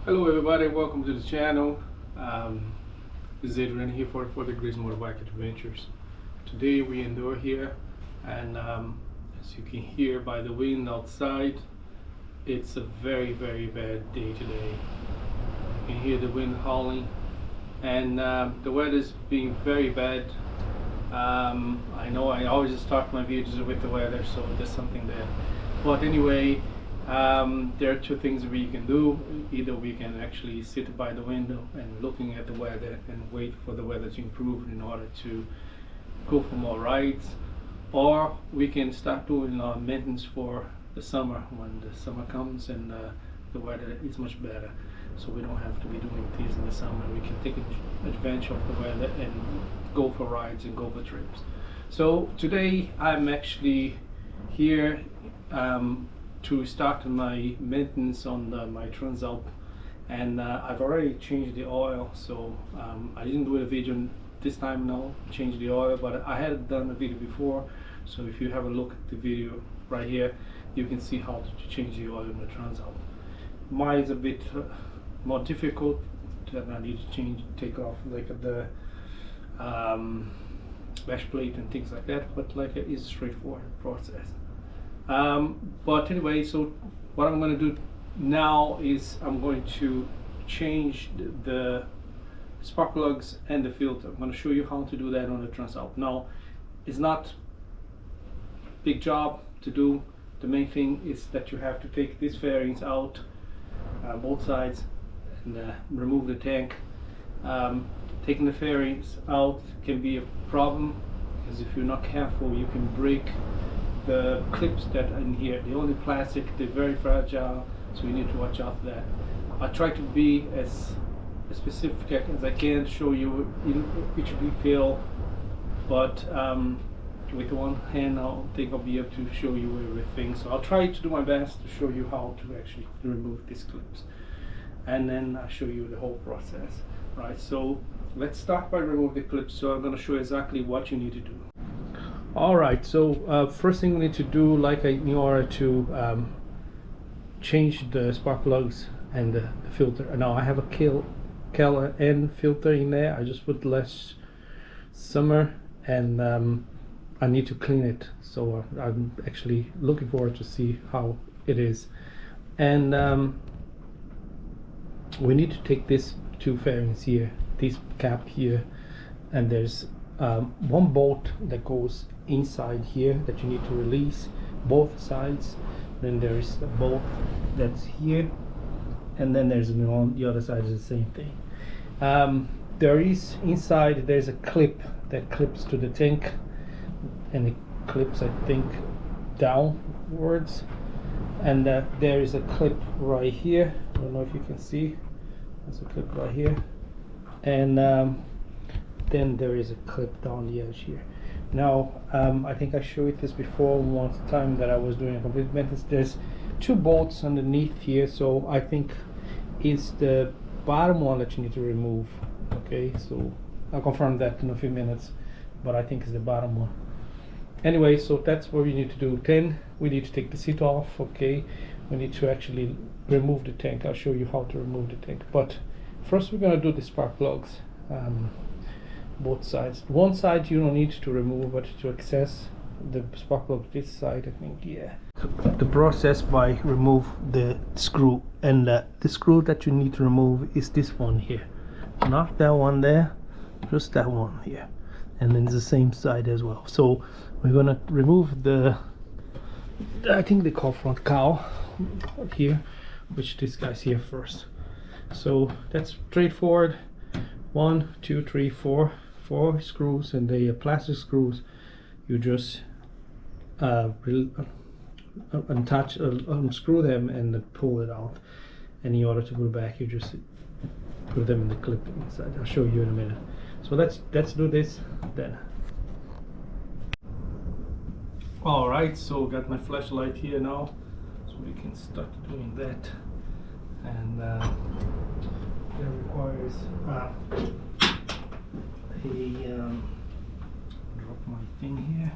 Hello everybody, welcome to the channel. This is Adrian here for 4 Degrees Motorbike Adventures. Today we indoor here, and as you can hear by the wind outside, it's a very bad day today. You can hear the wind howling, and the weather's being very bad. I know I always start my videos with the weather, so there's something there. But anyway, there are two things we can do. Either we can actually sit by the window and looking at the weather and wait for the weather to improve in order to go for more rides, or we can start doing our maintenance for the summer when the summer comes and the weather is much better, so we don't have to be doing this in the summer. We can take advantage of the weather and go for rides and go for trips. So today I'm actually here to start my maintenance on my Transalp, and I've already changed the oil, so I didn't do a video this time now, change the oil, but I had done a video before, so if you have a look at the video right here, you can see how to change the oil in the Transalp. Mine is a bit more difficult, that I need to take off like the bash plate and things like that, but like it's a straightforward process. But anyway, so what I'm going to do now is I'm going to change the spark plugs and the filter. I'm going to show you how to do that on the Transalp. Now, it's not a big job to do. The main thing is that you have to take these fairings out, both sides, and remove the tank. Taking the fairings out can be a problem, because if you're not careful, you can break the clips that are in here. They're only plastic, they're very fragile, so you need to watch out for that. I try to be as specific as I can, show you each detail, but with one hand I don't think I'll be able to show you everything, so I'll try to do my best to show you how to actually remove these clips, and then I'll show you the whole process. Right, so let's start by removing the clips. So I'm going to show you exactly what you need to do. Alright, so first thing we need to do, like in order to change the spark plugs and the filter. Now I have a Cal N filter in there. I just put less summer, and I need to clean it, so I'm actually looking forward to see how it is. And we need to take these two fairings here, this cap here, and there's one bolt that goes inside here that you need to release both sides. Then there's a bolt that's here, and then there's on the other side is the same thing. There is inside, there's a clip that clips to the tank, and it clips, I think, downwards, and there is a clip right here. I don't know if you can see, there's a clip right here, and then there is a clip down the edge here. Now I think I showed this before one time that I was doing a complete maintenance. There's two bolts underneath here, so I think it's the bottom one that you need to remove. Okay, so I'll confirm that in a few minutes, but I think it's the bottom one. Anyway, so that's what we need to do. Then we need to take the seat off. Okay, we need to actually remove the tank. I'll show you how to remove the tank, but first we're going to do the spark plugs, both sides. One side you don't need to remove, but to access the spark plug this side, I think, yeah. So the process by remove the screw, and the screw that you need to remove is this one here, not that one there, just that one here, and then the same side as well. So we're gonna remove the, I think they call front cowl here, which this guy's here first. So that's straightforward. 1, 2, 3, 4 screws, and they are plastic screws. You just unscrew them and pull it out, and in order to put it back, you just put them in the clip inside. I'll show you in a minute. So let's do this then. All right, so got my flashlight here now, so we can start doing that. And that requires drop my thing here.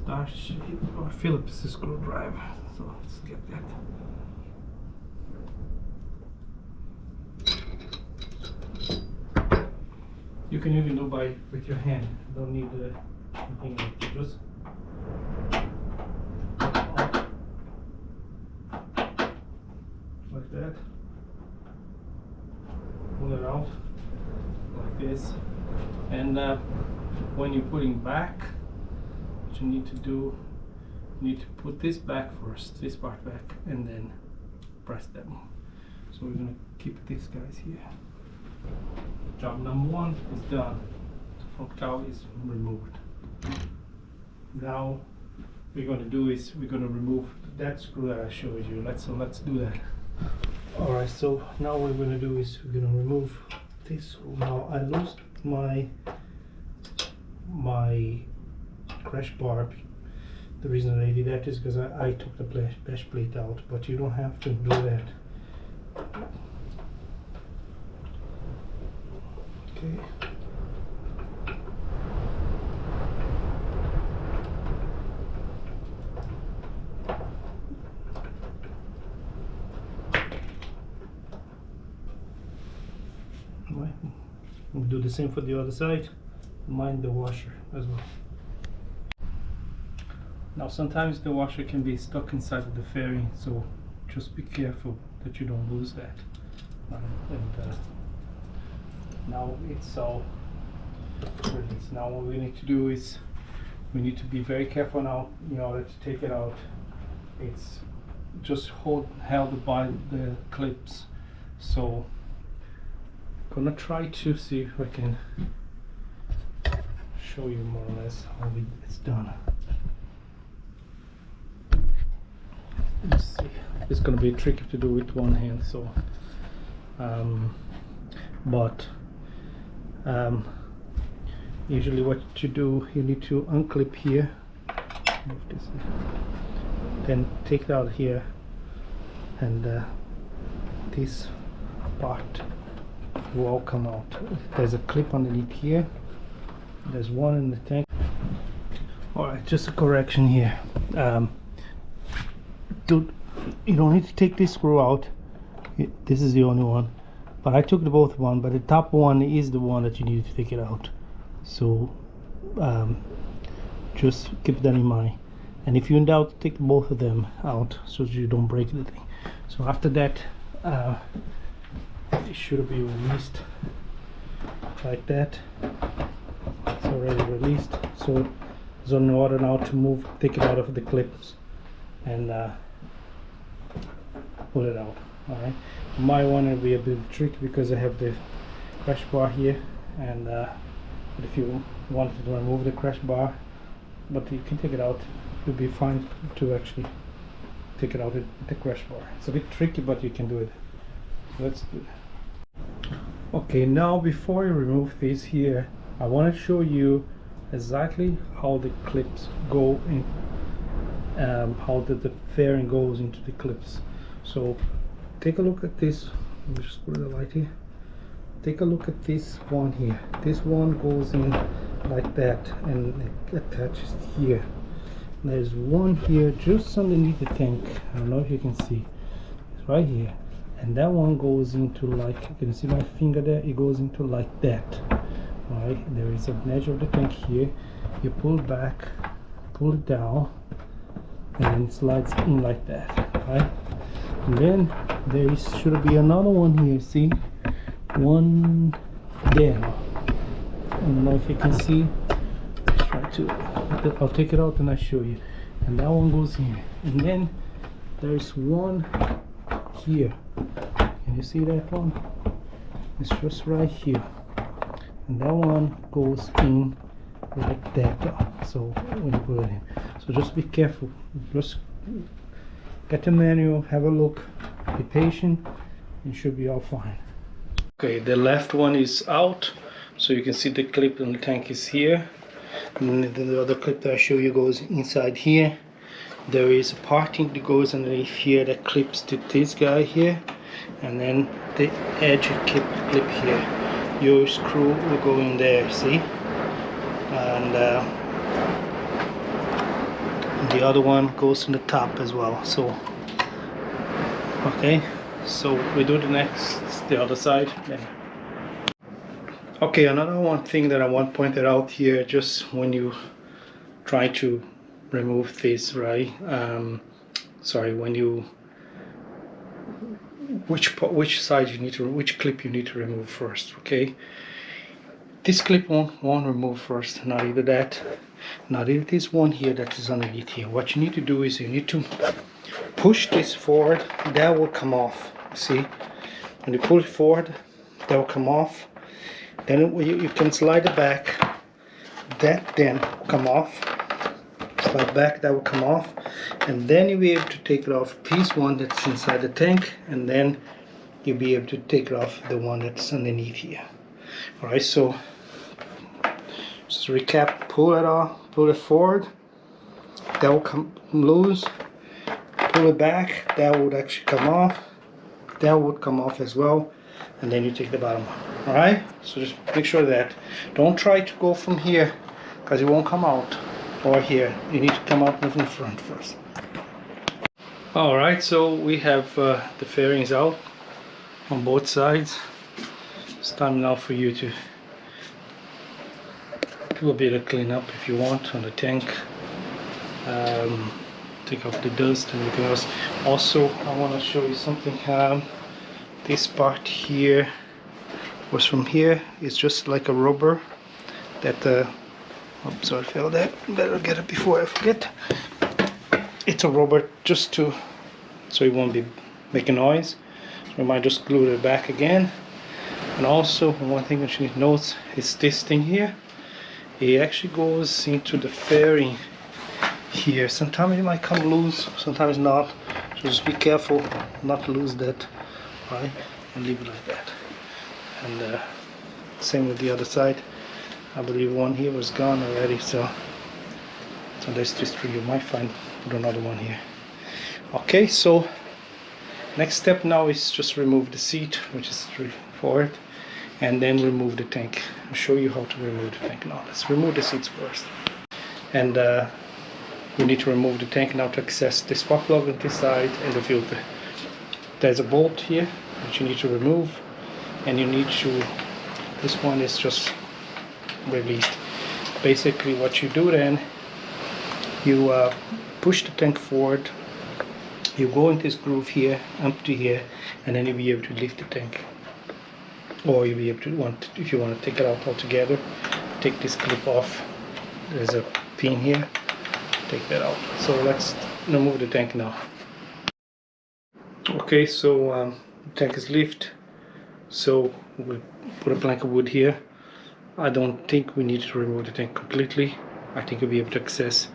starch or Phillips screwdriver. So let's get that. You can even do with your hand. Don't need anything. Just like that. Pull it out like this. And when you're putting back, what you need to do, you need to put this back first, this part back, and then press them. So we're gonna keep these guys here. Job number 1 is done. The front cowl is removed. Now we're gonna do is we're gonna remove that screw that I showed you. Let's do that. All right. So now what we're gonna do is we're gonna remove this screw. Now I lost my crash bar. The reason I did that is because I took the bash plate out, but you don't have to do that. Okay. We'll do the same for the other side. Mind the washer as well. Now sometimes the washer can be stuck inside of the fairing, so just be careful that you don't lose that. Now it's all released. Now what we need to do is we need to be very careful now in order to take it out. It's just held by the clips. So I'm gonna try to see if I can show you more or less how it's done. Let's see. It's gonna be tricky to do with one hand, so usually what you do, you need to unclip here, move this, then take it out here, and this part will all come out. There's a clip underneath here, there's one in the tank. Alright, just a correction here. You don't need to take this screw out. This is the only one, but I took the both one, but the top one is the one that you need to take it out. So just keep that in mind, and if you're in doubt, take both of them out so you don't break the thing. So after that, it should be released like that. It's already released, so it's on order now to take it out of the clips and pull it out. All right, my one will be a bit tricky because I have the crash bar here, and if you wanted to remove the crash bar, but you can take it out, you'll be fine to actually take it out with the crash bar. It's a bit tricky, but you can do it. So let's do it. Okay, now before you remove this here, I want to show you exactly how the clips go in, how the fairing goes into the clips. So take a look at this. Let me just put the light here. Take a look at this one here. This one goes in like that and it attaches here. There's one here just underneath the tank. I don't know if you can see. It's right here. And that one goes into, like, you can see my finger there, it goes into like that. Alright, there is an edge of the tank here. You pull back, pull it down, and then it slides in like that. Right? And then there should be another one here, see? One there. I don't know if you can see. Let's try to, I'll take it out and I'll show you. And that one goes here. And then there's one here. Can you see that one? It's just right here. And that one goes in like that. So when you put it in. So just be careful. Just get the manual, have a look, be patient, and should be all fine. Okay, the left one is out, so you can see the clip on the tank is here, and then the other clip that I show you goes inside here. There is a parting that goes underneath here that clips to this guy here, and then the edge clip here. Your screw will go in there, see? And the other one goes in the top as well. So okay, so we do the other side then. Okay, another one thing that I want pointed out here, just when you try to remove this, right? Sorry, when you which side you need to, which clip you need to remove first. Okay, this clip won't remove first, not either that, not either this one here that is underneath here. What you need to do is you need to push this forward, that will come off. See, when you pull it forward, that will come off. Then you can slide it back, that then will come off. Slide back, that will come off, and then you'll be able to take it off this one that's inside the tank, and then you'll be able to take it off the one that's underneath here. Alright, so just recap, pull it off, pull it forward, that will come loose, pull it back, that would actually come off, that would come off as well, and then you take the bottom off. Alright, so just make sure that, don't try to go from here because it won't come out, or here, you need to come out from the front first. Alright, so we have the fairings out on both sides. It's time now for you to do a bit of cleanup if you want on the tank. Take off the dust and everything else. Also, I want to show you something. This part here was from here. It's just like a rubber that oh, sorry, I fell that. Better get it before I forget. It's a rubber just to, so it won't be making noise. So we might just glue it back again. And also, one thing that you need to note is this thing here. It actually goes into the fairing here. Sometimes it might come loose, sometimes not. So just be careful not to lose that, right? And leave it like that. And same with the other side. I believe one here was gone already, so there's just three. You might find another one here. Okay, so next step now is just remove the seat, which is straightforward, and then remove the tank. I'll show you how to remove the tank now. Let's remove the seats first. And we need to remove the tank now to access the spark plug on this side and the filter. There's a bolt here that you need to remove, and you need to, this one is just released. Basically what you do then, you push the tank forward, you go in this groove here, up to here, and then you'll be able to lift the tank. Or you'll be able to, if you want to take it out altogether, take this clip off. There's a pin here, take that out. So let's remove the tank now. Okay, so the tank is lifted. So we put a plank of wood here. I don't think we need to remove the tank completely. I think you'll be able to access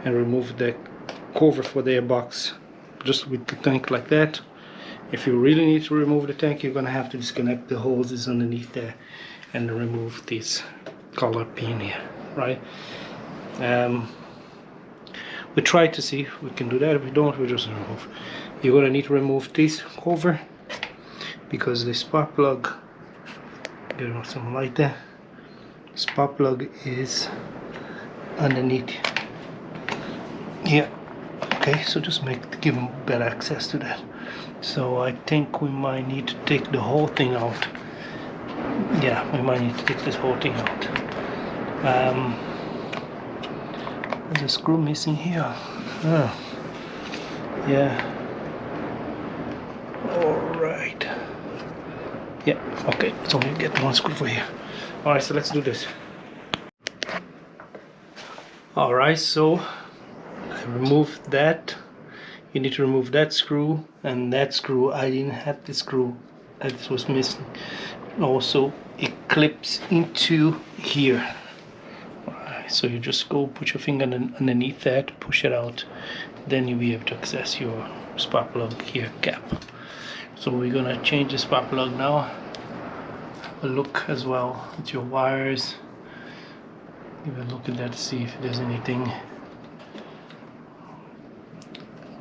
and remove the cover for the airbox just with the tank like that. If you really need to remove the tank, you're gonna have to disconnect the hoses underneath there and remove this collar pin here, right? We try to see if we can do that. If we don't, we just remove. You're gonna need to remove this cover because the spark plug, get some light there. Spark plug is underneath here. Okay, so just give them better access to that. So I think we might need to take the whole thing out. Yeah, we might need to take this whole thing out. There's a screw missing here. Yeah. Alright. Yeah, okay, so we get one screw for here. Alright, so let's do this. Alright, so I removed that. You need to remove that screw and that screw. I didn't have the screw, that was missing. Also, it clips into here. Alright, so you just go put your finger underneath that, push it out, then you'll be able to access your spark plug here cap. So we're gonna change the spark plug now. Have a look as well at your wires. Give a look at that to see if there's anything.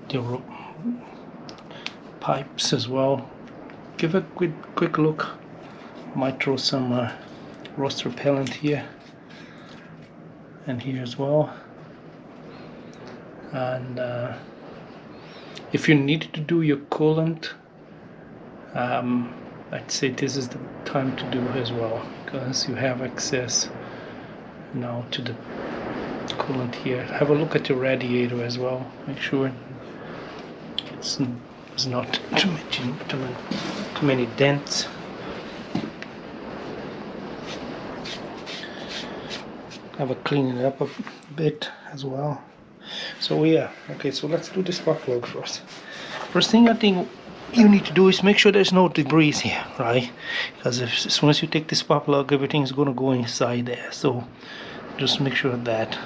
The pipes as well. Give a quick look. Might throw some rust repellent here and here as well. And if you need to do your coolant, I'd say this is the time to do as well, because you have access now to the coolant here. Have a look at your radiator as well. Make sure it's not too many dents. Have a clean it up a bit as well. So yeah, okay, so let's do the spark plug first. First thing I think you need to do is make sure there's no debris here, right? Because as soon as you take the spark plug, everything is going to go inside there. So just make sure of that.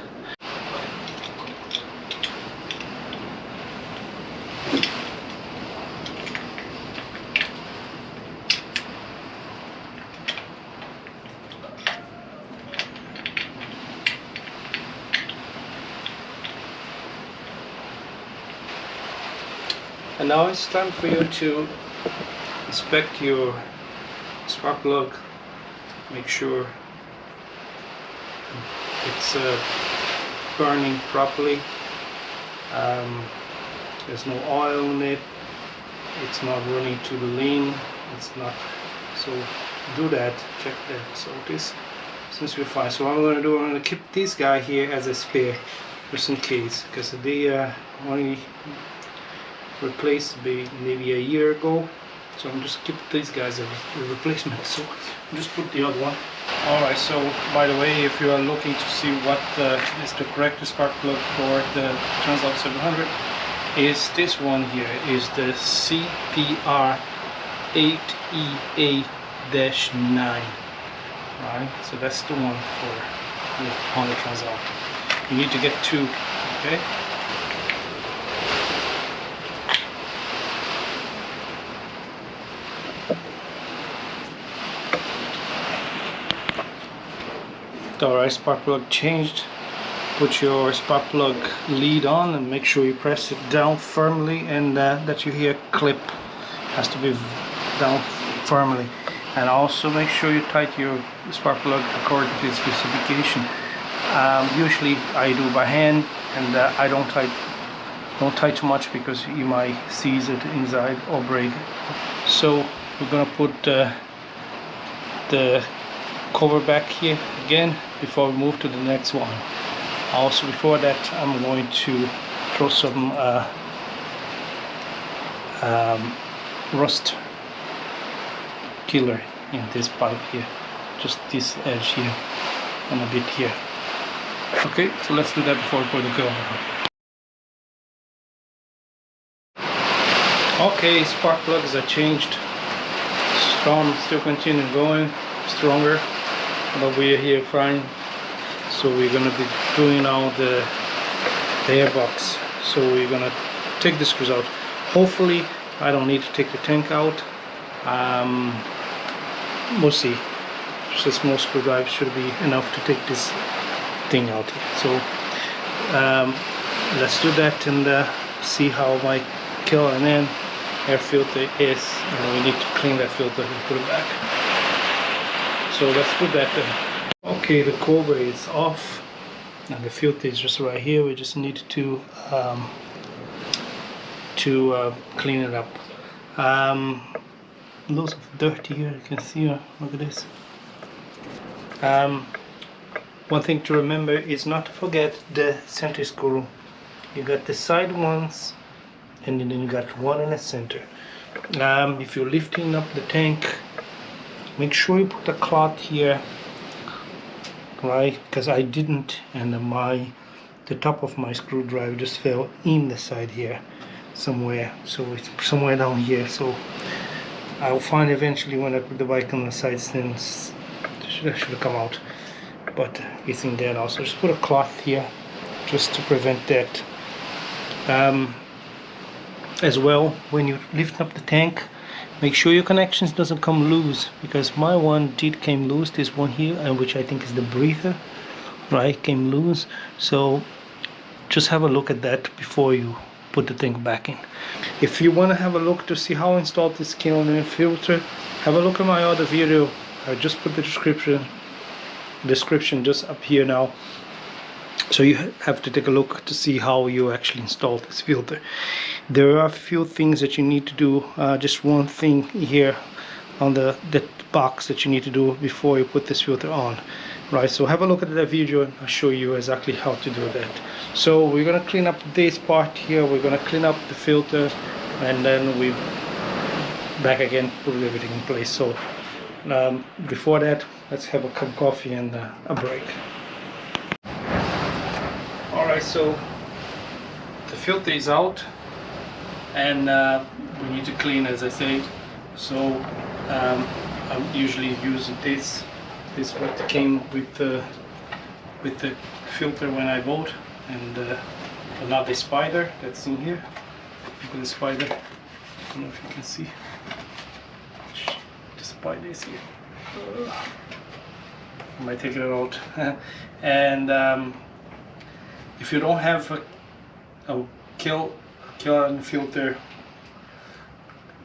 And now it's time for you to inspect your spark plug. Make sure it's burning properly. There's no oil in it. It's not running too lean. It's not. So do that. Check that. So this seems to be fine. So what I'm going to do, I'm going to keep this guy here as a spare, just in case, because they only replaced maybe a year ago, so I'm just keep these guys as a replacement. So just put the other one. Alright, so by the way, if you are looking to see what is the correct spark plug for the Transalp 700, is this one here, is the CPR 8EA-9. Right, so that's the one for the Honda Transalp. You need to get two, okay? Alright, spark plug changed. Put your spark plug lead on and make sure you press it down firmly, and that you hear clip has to be down firmly. And also make sure you tighten your spark plug according to the specification. Usually I do by hand, and I don't tie too much because you might seize it inside or break it. So we're gonna put the cover back here again before we move to the next one. Also before that, I'm going to throw some rust killer in this pipe here, just this edge here and a bit here. Okay, so let's do that before we put the cover on. Okay, spark plugs are changed. Storm still continuing going stronger, but we are here fine. So we're gonna be doing now the airbox. So we're gonna take the screws out. Hopefully I don't need to take the tank out. We'll see. Just a small screwdriver should be enough to take this thing out. So let's do that and see how my K&N air filter is. And we need to clean that filter and put it back. So let's do that then. Okay, the cover is off and the filter is just right here. We just need to clean it up. Lots of dirt here, you can see. Look at this. One thing to remember is not to forget the center screw. You got the side ones, and then you got one in the center. If you're lifting up the tank, make sure you put a cloth here, right? Because I didn't, and the top of my screwdriver just fell in the side here somewhere. So it's somewhere down here. So I'll find eventually when I put the bike on the side stands. That should have come out, but it's in there now. So just put a cloth here just to prevent that. As well, when you lift up the tank, make sure your connections doesn't come loose, because my one did came loose. This one here, and which I think is the breather, right, came loose. So just have a look at that before you put the thing back in. If you want to have a look to see how I installed this K&N filter, have a look at my other video. I just put the description just up here now. So you have to take a look to see how you actually install this filter. There are a few things that you need to do. Just one thing here on the box that you need to do before you put this filter on, right? So have a look at that video and I'll show you exactly how to do that. So we're gonna clean up this part here. We're gonna clean up the filter, and then we back again, put everything in place. So before that, let's have a cup of coffee and a break. Alright, so the filter is out, and we need to clean, as I said. So I'm usually using this what came with the filter when I bought, and another spider that's in here. Look at the spider. I don't know if you can see. The spider is here. I might take it out. And if you don't have a killer filter,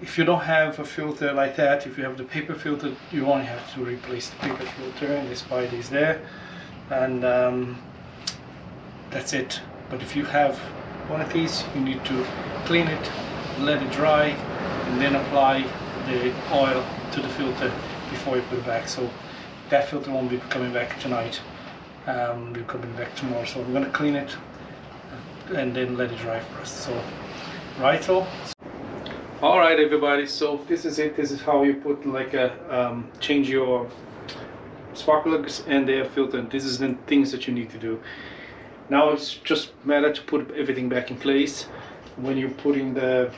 if you don't have a filter like that, if you have the paper filter, you only have to replace the paper filter, and the spider is there, and that's it. But if you have one of these, you need to clean it, let it dry, and then apply the oil to the filter before you put it back. So that filter won't be coming back tonight. We're coming back tomorrow, so I'm going to clean it and then let it dry first. So right, so all right everybody, so this is it. This is how you put like a change your spark plugs and the air filter. This is the things that you need to do. Now it's just matter to put everything back in place. When you're putting the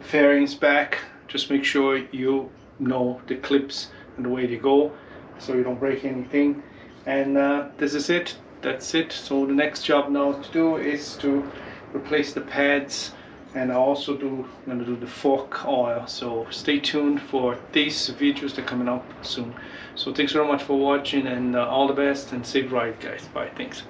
fairings back, just make sure you know the clips and the way they go, so you don't break anything. And this is it. That's it. So the next job now to do is to replace the pads, and I also I'm gonna do the fork oil. So stay tuned for these videos that are coming up soon. So thanks very much for watching, and all the best, and safe ride guys. Bye. Thanks.